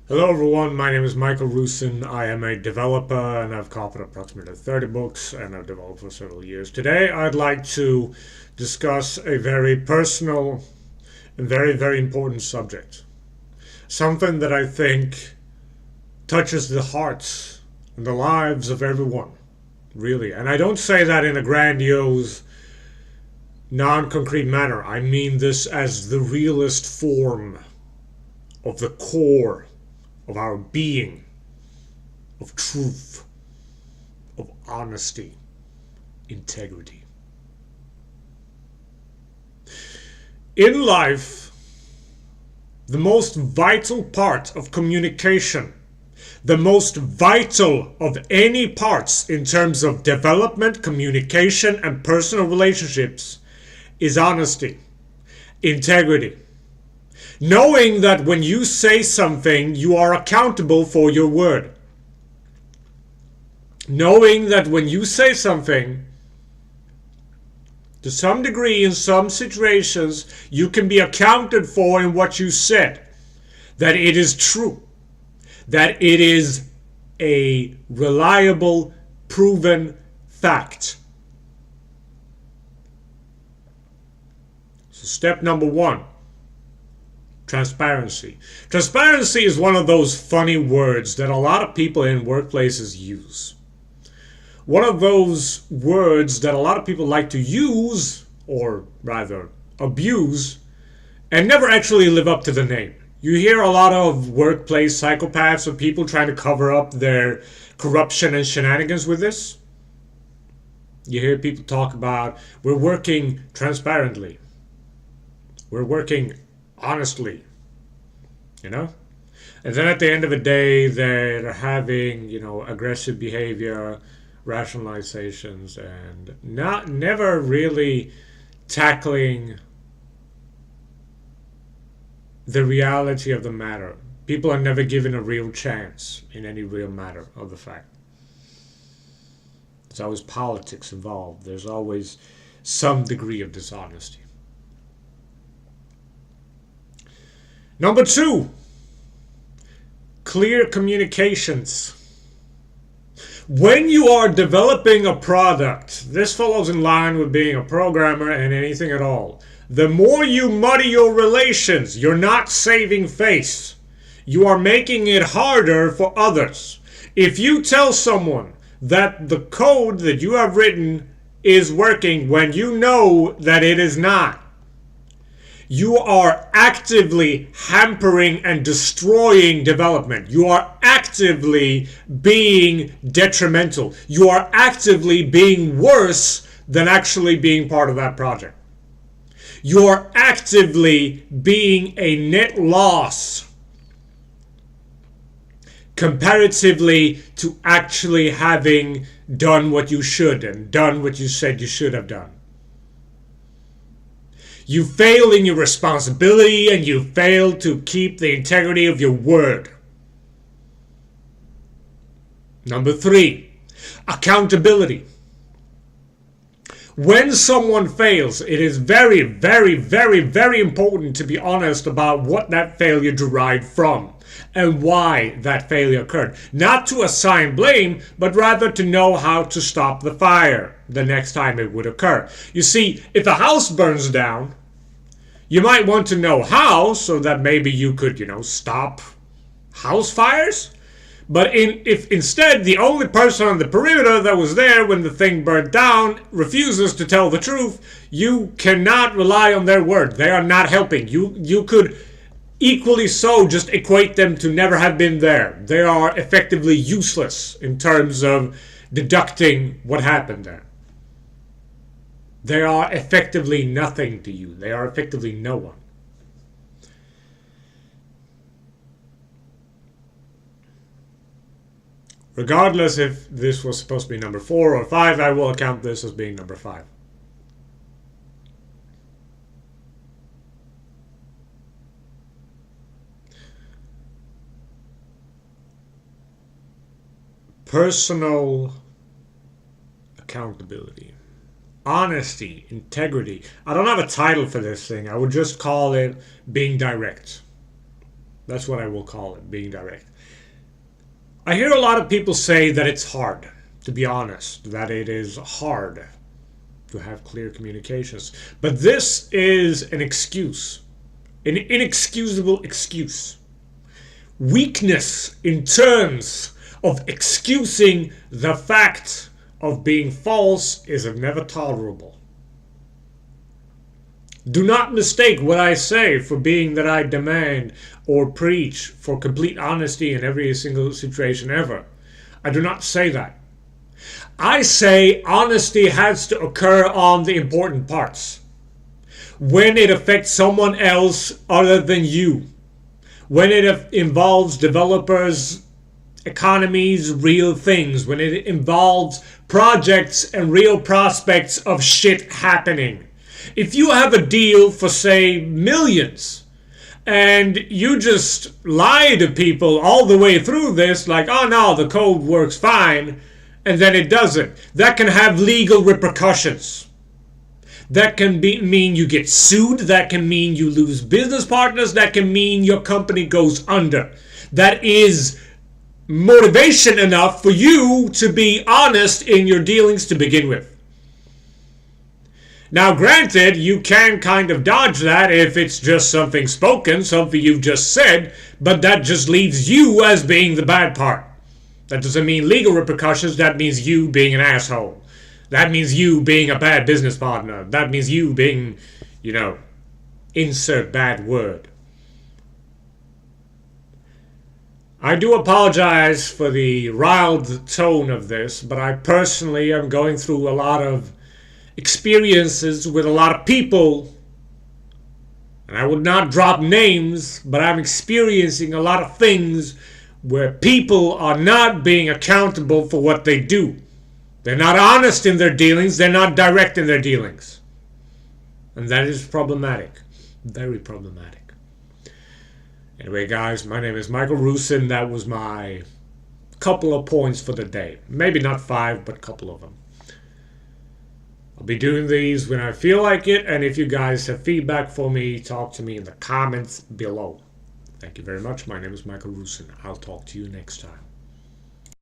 Hello everyone, my name is Michael Rusin. I am a developer and I've copied approximately 30 books and I've developed for several years. Today I'd like to discuss a very personal and very important subject. Something that I think touches the hearts and the lives of everyone, really. And I don't say that in a grandiose, non-concrete manner. I mean this as the realist form of the core of our being, of truth, of honesty, integrity. In life, the most vital part of communication, the most vital of any parts in terms of development, communication, and personal relationships is honesty, integrity. Knowing that when you say something, you are accountable for your word. Knowing that when you say something, to some degree, in some situations, you can be accounted for in what you said. That it is true. That it is a reliable, proven fact. So step number one. Transparency. Transparency is one of those funny words that a lot of people in workplaces use. One of those words that a lot of people like to use, or rather abuse, and never actually live up to the name. You hear a lot of workplace psychopaths or people trying to cover up their corruption and shenanigans with this. You hear people talk about, we're working transparently. We're working honestly, and then at the end of the day they're having aggressive behavior, rationalizations, and never really tackling the reality of the matter. People are never given a real chance in any real matter of the fact. There's always politics involved. There's always some degree of dishonesty. Number two, clear communications. When you are developing a product, this follows in line with being a programmer and anything at all. The more you muddy your relations, you're not saving face. You are making it harder for others. If you tell someone that the code that you have written is working when you know that it is not, you are actively hampering and destroying development. You are actively being detrimental. You are actively being worse than actually being part of that project. You are actively being a net loss comparatively to actually having done what you should and done what you said you should have done. You fail in your responsibility and you fail to keep the integrity of your word. Number three, accountability. When someone fails, it is very important to be honest about what that failure derived from and why that failure occurred. Not to assign blame, but rather to know how to stop the fire the next time it would occur. You see, if a house burns down, you might want to know how so that maybe you could, stop house fires. But if instead the only person on the perimeter that was there when the thing burned down refuses to tell the truth, you cannot rely on their word. They are not helping. You could equally so just equate them to never have been there. They are effectively useless in terms of deducting what happened there. They are effectively nothing to you. They are effectively no one. Regardless if this was supposed to be number 4 or 5, I will count this as being number 5. Personal accountability. Honesty, integrity. I don't have a title for this thing. I would just call it being direct. That's what I will call it, being direct. I hear a lot of people say that it's hard, to be honest, that it is hard to have clear communications. But this is an excuse, an inexcusable excuse. Weakness in terms of excusing the fact of being false is never tolerable. Do not mistake what I say for being that I demand or preach for complete honesty in every single situation ever. I do not say that. I say honesty has to occur on the important parts. When it affects someone else other than you. When it involves developers, economies, real things. When it involves projects and real prospects of shit happening. If you have a deal for, say, millions, and you just lie to people all the way through this, like, oh no, the code works fine, and then it doesn't, that can have legal repercussions. That can mean you get sued, that can mean you lose business partners, that can mean your company goes under. That is motivation enough for you to be honest in your dealings to begin with. Now, granted, you can kind of dodge that if it's just something spoken, something you've just said, but that just leaves you as being the bad part. That doesn't mean legal repercussions, that means you being an asshole. That means you being a bad business partner. That means you being, insert bad word. I do apologize for the riled tone of this, but I personally am going through a lot of experiences with a lot of people, and I would not drop names, but I'm experiencing a lot of things where people are not being accountable for what they do. They're not honest in their dealings, they're not direct in their dealings. And that is problematic. Very problematic. Anyway, guys, my name is Michael Rusin. That was my couple of points for the day. Maybe not 5, but a couple of them. I'll be doing these when I feel like it, and if you guys have feedback for me, talk to me in the comments below. Thank you very much. My name is Michael Rusin. I'll talk to you next time.